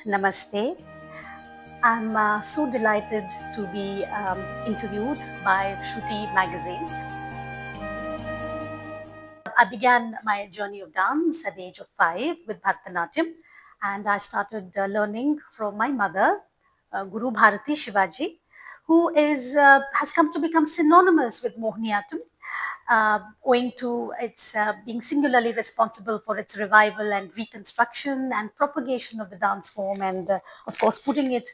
Namaste. I'm so delighted to be interviewed by Shruti magazine. I began my journey of dance at the age of 5 with Bharatanatyam, and I started learning from my mother, Guru Bharati Shivaji, who has come to become synonymous with Mohiniyattam, owing to its being singularly responsible for its revival and reconstruction and propagation of the dance form, and of course, putting it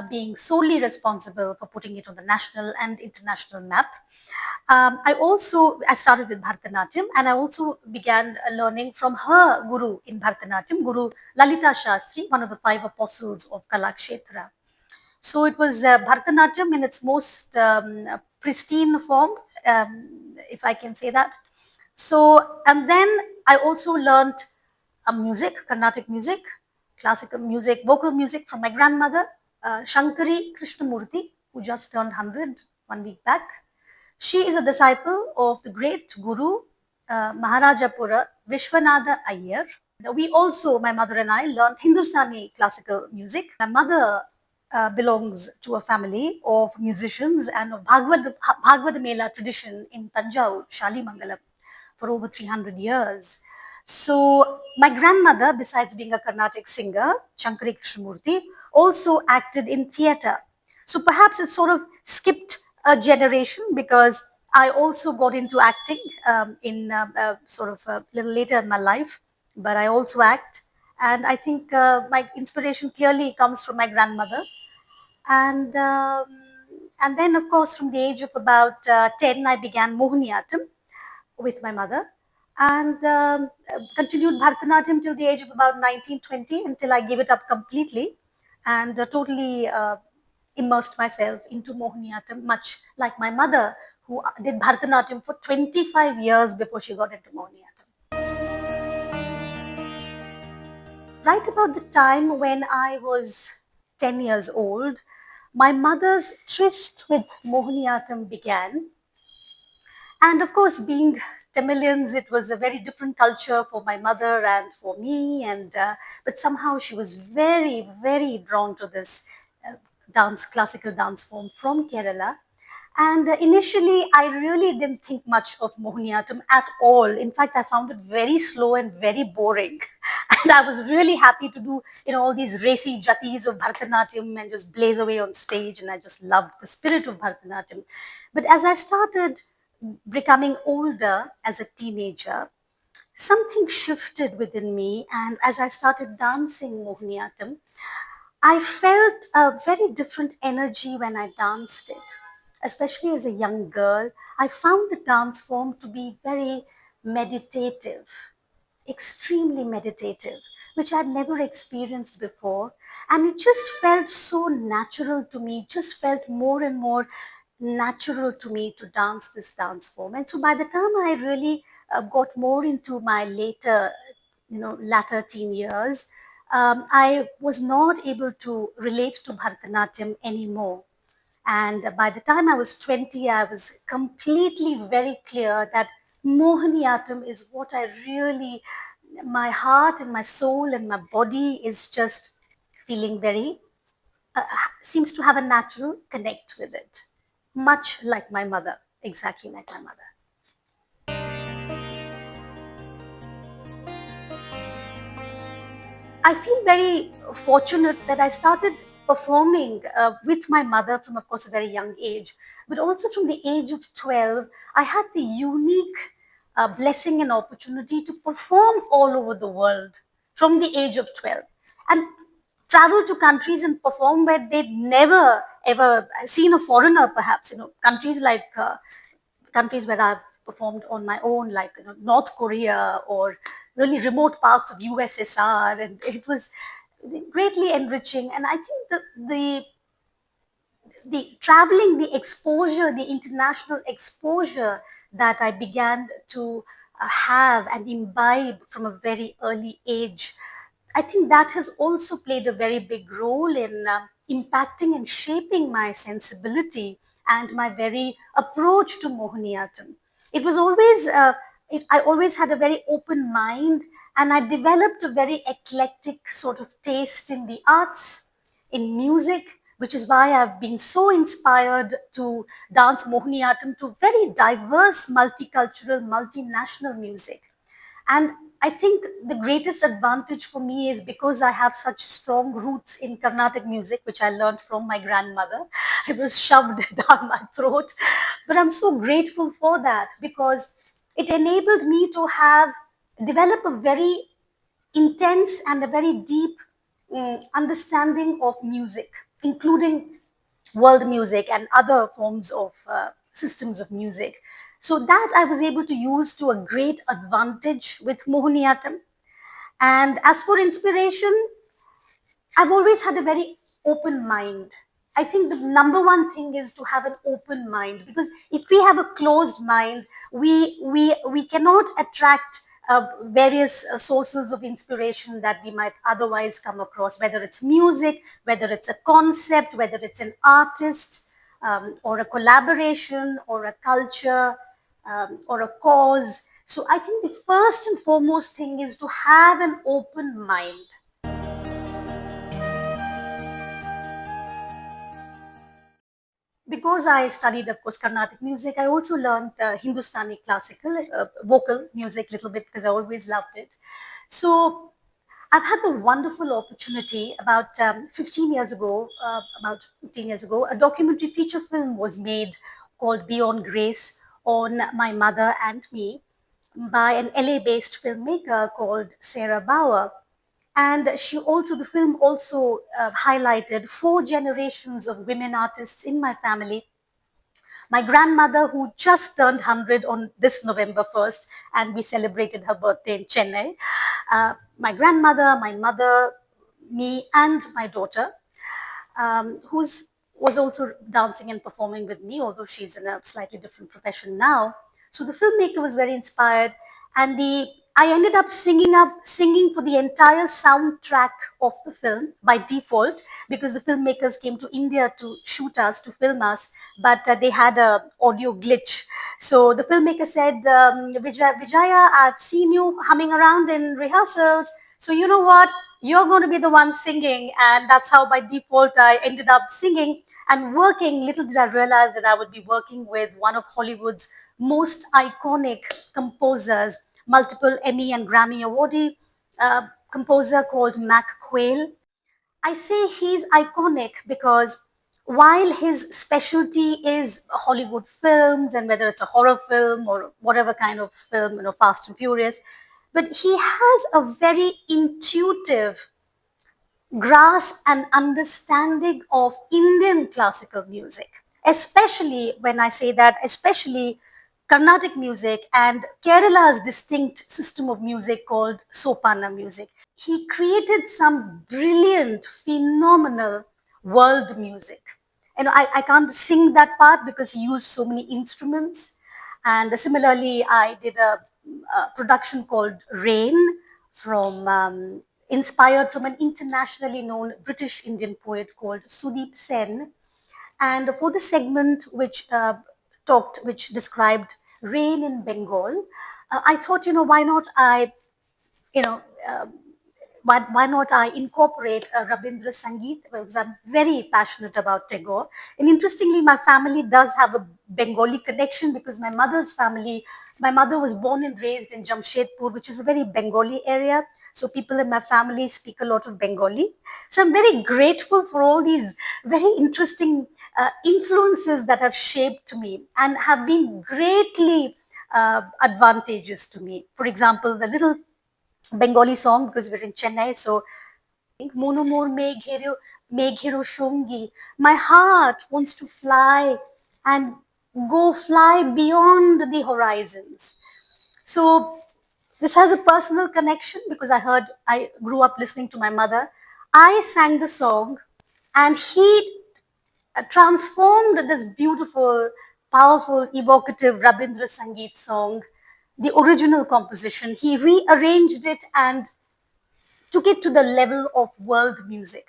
being solely responsible for putting it on the national and international map. I started with Bharatanatyam, and I also began learning from her guru in Bharatanatyam, Guru Lalita Shastri, one of the 5 apostles of Kalakshetra. So it was Bharatanatyam in its most pristine form, if I can say that. So, and then I also learned music, Carnatic music, classical music, vocal music from my grandmother, Shankari Krishnamurthy, who just turned 100 1 week back. She is a disciple of the great Guru Maharajapura Vishwanatha Iyer. We also, my mother and I, learned Hindustani classical music. My mother belongs to a family of musicians and of Bhagavad Mela tradition in Tanjore, Shalimangalam, for over 300 years. So my grandmother, besides being a Carnatic singer, Shankari Krishnamurthy, also acted in theatre. So perhaps it sort of skipped a generation because I also got into acting in sort of a little later in my life, but I also act. And I think my inspiration clearly comes from my grandmother. And, um, and then, of course, from the age of about 10, I began Mohiniyattam with my mother and continued Bharatanatyam till the age of about 19, 20 until I gave it up completely and totally immersed myself into Mohiniyattam, much like my mother, who did Bharatanatyam for 25 years before she got into Mohiniyattam. Right about the time when I was 10 years old, my mother's tryst with Mohiniyattam began. And of course, being Tamilians, it was a very different culture for my mother and for me. And but somehow she was very, very drawn to this classical dance form from Kerala. And initially, I really didn't think much of Mohiniyattam at all. In fact, I found it very slow and very boring. And I was really happy to do, all these racy jatis of Bharatanatyam and just blaze away on stage. And I just loved the spirit of Bharatanatyam. But as I started becoming older as a teenager, something shifted within me. And as I started dancing Mohiniyattam, I felt a very different energy when I danced it. Especially as a young girl, I found the dance form to be very meditative, extremely meditative, which I'd never experienced before. And it just felt so natural to me, just felt more and more natural to me to dance this dance form. And so by the time I really got more into my latter teen years, I was not able to relate to Bharatanatyam anymore. And by the time I was 20, I was completely very clear that Mohiniyattam is what I really, my heart and my soul and my body is just feeling very, seems to have a natural connect with it. Much like my mother, exactly like my mother. I feel very fortunate that I started performing with my mother from, of course, a very young age, but also from the age of 12, I had the unique blessing and opportunity to perform all over the world from the age of 12 and travel to countries and perform where they'd never ever seen a foreigner, perhaps, countries like countries where I've performed on my own, like North Korea or really remote parts of USSR, and it was greatly enriching. And I think the traveling, the exposure, the international exposure that I began to have and imbibe from a very early age, I think that has also played a very big role in impacting and shaping my sensibility and my very approach to Mohiniyattam. It was always, I always had a very open mind And I developed a very eclectic sort of taste in the arts, in music, which is why I've been so inspired to dance Mohiniyattam to very diverse, multicultural, multinational music. And I think the greatest advantage for me is because I have such strong roots in Carnatic music, which I learned from my grandmother. It was shoved down my throat. But I'm so grateful for that because it enabled me to have develop a very intense and a very deep understanding of music, including world music and other forms of systems of music. So that I was able to use to a great advantage with Mohiniyattam. And as for inspiration, I've always had a very open mind. I think the number one thing is to have an open mind because if we have a closed mind, we cannot attract various sources of inspiration that we might otherwise come across, whether it's music, whether it's a concept, whether it's an artist, or a collaboration, or a culture, or a cause. So I think the first and foremost thing is to have an open mind. Because I studied, of course, Carnatic music, I also learned Hindustani classical vocal music a little bit because I always loved it. So I've had the wonderful opportunity about 15 years ago, a documentary feature film was made called Beyond Grace on my mother and me by an LA-based filmmaker called Sarah Bauer. And the film also highlighted four generations of women artists in my family. My grandmother, who just turned 100 on this November 1st, and we celebrated her birthday in Chennai. My grandmother, my mother, me, and my daughter, who was also dancing and performing with me, although she's in a slightly different profession now. So the filmmaker was very inspired, and the I ended up singing for the entire soundtrack of the film by default because the filmmakers came to India to shoot us, to film us, but they had a audio glitch. So the filmmaker said, Vijaya, I've seen you humming around in rehearsals. So you know what? You're going to be the one singing. And that's how by default I ended up singing and working. Little did I realize that I would be working with one of Hollywood's most iconic composers, multiple Emmy and Grammy awardee composer called Mac Quayle. I say he's iconic because while his specialty is Hollywood films and whether it's a horror film or whatever kind of film, Fast and Furious, but he has a very intuitive grasp and understanding of Indian classical music, especially when I say that, especially Carnatic music and Kerala's distinct system of music called Sopana music. He created some brilliant, phenomenal world music. And I can't sing that part because he used so many instruments. And similarly, I did a production called Rain inspired from an internationally known British Indian poet called Sudeep Sen. And for the segment which described rain in Bengal, I thought, why not you know, uh, why not I incorporate Rabindra Sangeet, because I'm very passionate about Tagore. And interestingly, my family does have a Bengali connection because my mother was born and raised in Jamshedpur, which is a very Bengali area. So people in my family speak a lot of Bengali. So I'm very grateful for all these very interesting influences that have shaped me and have been greatly advantageous to me. For example, the little Bengali song because we're in Chennai. So, Monomor Meghero Shongi. My heart wants to fly and go fly beyond the horizons. So, this has a personal connection because I grew up listening to my mother. I sang the song and he transformed this beautiful, powerful, evocative Rabindra Sangeet song, the original composition. He rearranged it and took it to the level of world music.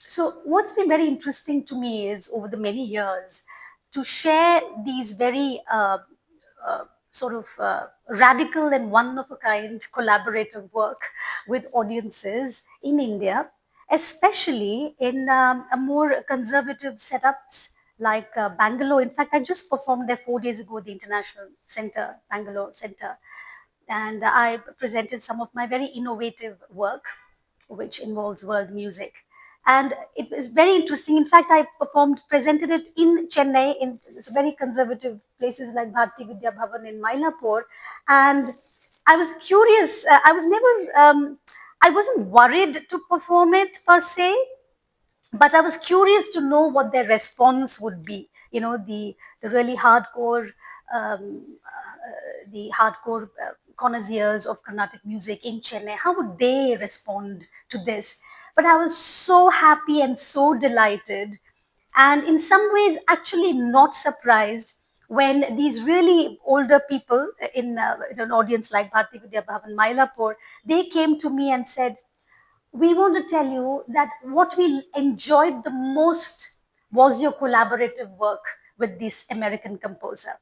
So, what's been very interesting to me is over the many years to share these very sort of radical and one of a kind collaborative work with audiences in India, especially in a more conservative setups like Bangalore. In fact, I just performed there 4 days ago, the International Center, Bangalore Center, and I presented some of my very innovative work, which involves world music. And it was very interesting. In fact, I presented it in Chennai, in very conservative places like Bharati Vidya Bhavan in Mylapore. And I was curious. I wasn't worried to perform it per se, but I was curious to know what their response would be. You know, the really hardcore, connoisseurs of Carnatic music in Chennai. How would they respond to this? But I was so happy and so delighted, and in some ways, actually not surprised when these really older people in an audience like Bharati Vidya Bhavan Mylapore, they came to me and said, we want to tell you that what we enjoyed the most was your collaborative work with this American composer.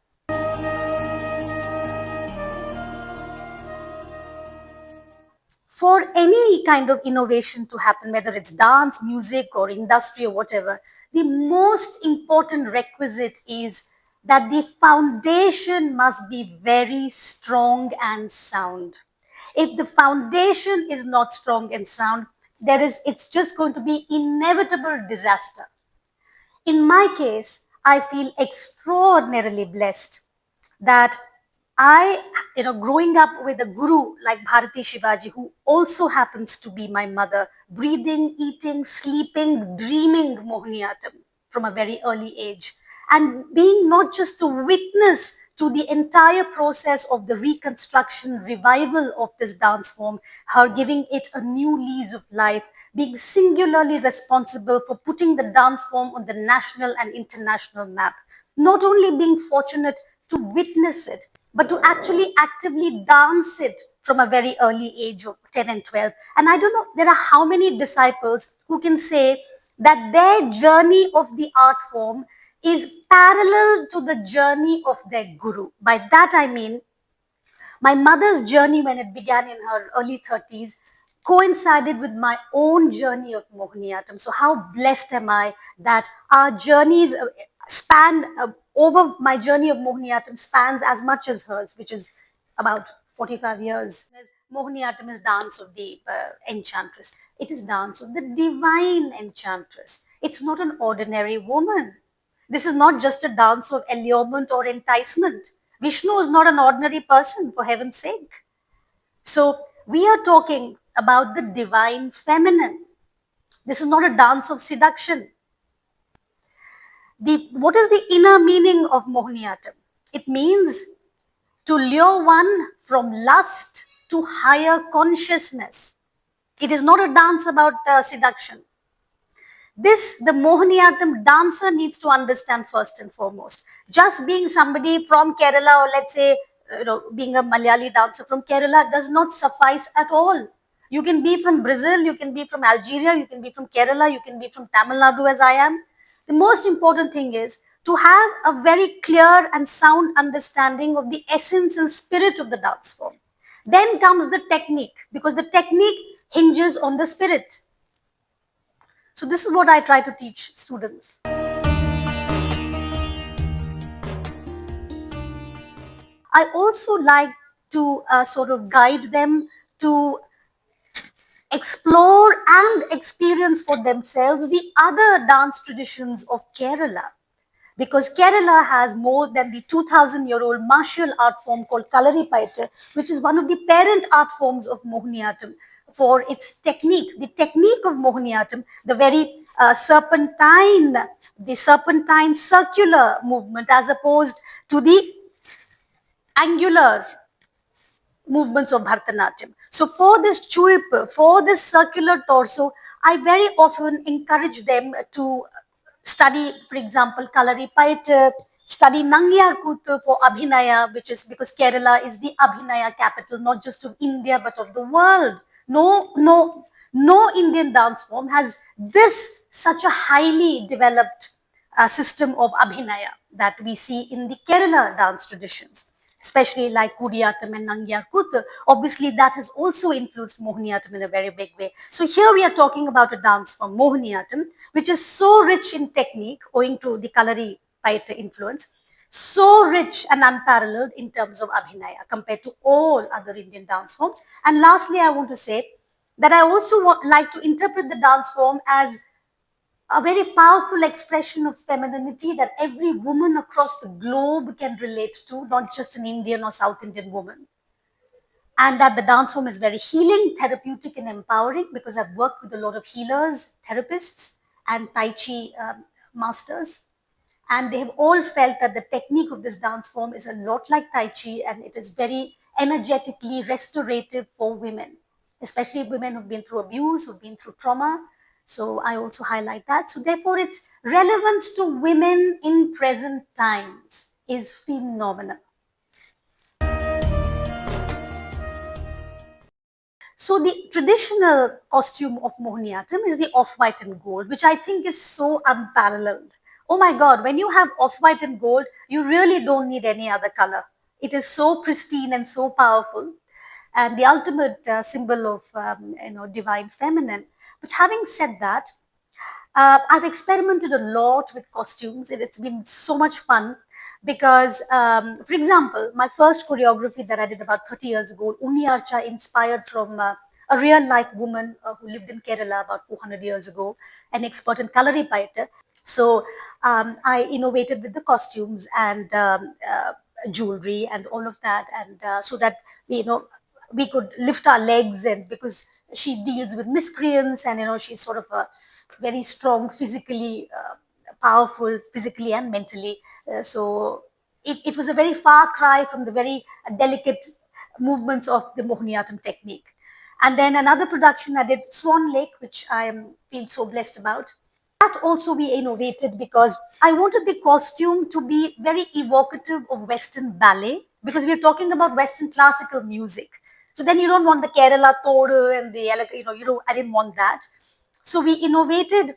For any kind of innovation to happen, whether it's dance, music, or industry, or whatever, the most important requisite is that the foundation must be very strong and sound. If the foundation is not strong and sound, it's just going to be inevitable disaster. In my case, I feel extraordinarily blessed that growing up with a guru like Bharati Shivaji, who also happens to be my mother, breathing, eating, sleeping, dreaming Mohiniyattam from a very early age, and being not just a witness to the entire process of the reconstruction, revival of this dance form, her giving it a new lease of life, being singularly responsible for putting the dance form on the national and international map. Not only being fortunate to witness it, but to actually actively dance it from a very early age of 10 and 12. And I don't know, there are how many disciples who can say that their journey of the art form is parallel to the journey of their guru. By that I mean, my mother's journey, when it began in her early 30s, coincided with my own journey of Mohiniyattam. So, how blessed am I that our journeys span over my journey of Mohiniyattam spans as much as hers, which is about 45 years. Mohiniyattam is dance of the enchantress. It is dance of the divine enchantress. It's not an ordinary woman. This is not just a dance of allurement or enticement. Vishnu is not an ordinary person, for heaven's sake. So we are talking about the divine feminine. This is not a dance of seduction. What is the inner meaning of Mohiniyattam? It means to lure one from lust to higher consciousness. It is not a dance about seduction. This, the Mohiniyattam dancer needs to understand first and foremost. Just being somebody from Kerala, or let's say, being a Malayali dancer from Kerala does not suffice at all. You can be from Brazil, you can be from Algeria, you can be from Kerala, you can be from Tamil Nadu as I am. The most important thing is to have a very clear and sound understanding of the essence and spirit of the dance form. Then comes the technique, because the technique hinges on the spirit. So this is what I try to teach students. I also like to sort of guide them to explore and experience for themselves the other dance traditions of Kerala. Because Kerala has more than the 2,000-year-old martial art form called Kalaripaita, which is one of the parent art forms of Mohiniyattam for its technique. The technique of Mohiniyattam, the very the serpentine circular movement as opposed to the angular movements of Bharatanatyam. So for this chuip, for this circular torso, I very often encourage them to study, for example, Kalaripaita, study Nangyar Kuttu for Abhinaya, which is because Kerala is the Abhinaya capital, not just of India, but of the world. No Indian dance form has this such a highly developed system of Abhinaya that we see in the Kerala dance traditions. especially like Kudiyattam and Nangyar Kuttu, obviously that has also influenced Mohiniyattam in a very big way. So here we are talking about a dance form, Mohiniyattam, which is so rich in technique owing to the Kalari Paita influence, so rich and unparalleled in terms of Abhinaya compared to all other Indian dance forms. And lastly, I want to say that I also like to interpret the dance form as a very powerful expression of femininity that every woman across the globe can relate to, not just an Indian or South Indian woman. And that the dance form is very healing, therapeutic, and empowering because I've worked with a lot of healers, therapists, and Tai Chi masters. And they have all felt that the technique of this dance form is a lot like Tai Chi and it is very energetically restorative for women, especially women who've been through abuse, who've been through trauma. So I also highlight that. So therefore, its relevance to women in present times is phenomenal. So the traditional costume of Mohiniyattam is the off-white and gold, which I think is so unparalleled. Oh my God, when you have off-white and gold, you really don't need any other color. It is so pristine and so powerful and the ultimate symbol of divine feminine. But having said that, I've experimented a lot with costumes and it's been so much fun because, for example, my first choreography that I did about 30 years ago, Uni Archa, inspired from a real life woman who lived in Kerala about 400 years ago, an expert in Kalari Paita. So I innovated with the costumes and jewelry and all of that, and so that we could lift our legs, and because she deals with miscreants, and she's sort of a very strong, physically powerful, physically and mentally. So it was a very far cry from the very delicate movements of the Mohiniyattam technique. And then another production I did, Swan Lake, which I am feel so blessed about. That also we innovated because I wanted the costume to be very evocative of Western ballet because we're talking about Western classical music. So then you don't want the Kerala Toru and the, I didn't want that. So we innovated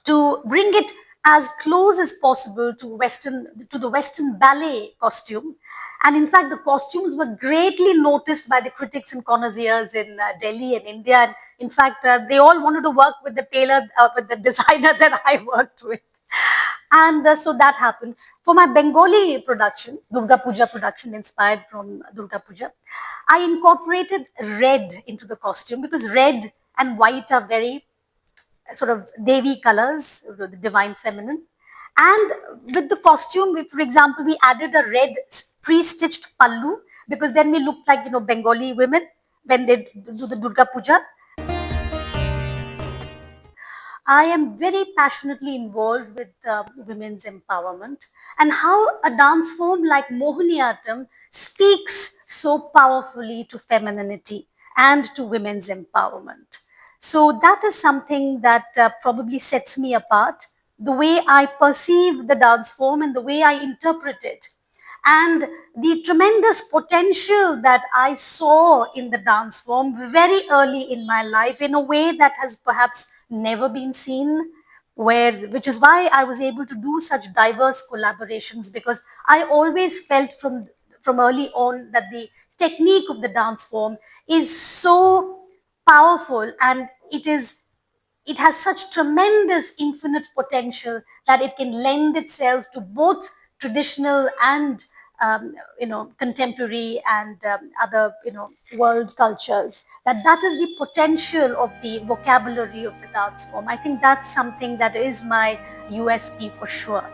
to bring it as close as possible to the Western ballet costume. And in fact, the costumes were greatly noticed by the critics and connoisseurs in Delhi and India. And in fact, they all wanted to work with the tailor, with the designer that I worked with. And so that happened. For my Bengali production, Durga Puja production inspired from Durga Puja, I incorporated red into the costume because red and white are very sort of Devi colors, the divine feminine. And with the costume, for example, we added a red pre-stitched pallu because then we looked like, Bengali women when they do the Durga Puja. I am very passionately involved with women's empowerment and how a dance form like Mohiniyattam speaks so powerfully to femininity and to women's empowerment. So that is something that probably sets me apart, the way I perceive the dance form and the way I interpret it and the tremendous potential that I saw in the dance form very early in my life in a way that has perhaps never been seen, which is why I was able to do such diverse collaborations because I always felt from early on that the technique of the dance form is so powerful and it has such tremendous infinite potential that it can lend itself to both traditional and contemporary and other world cultures. That is the potential of the vocabulary of the dance form. I think that's something that is my USP for sure.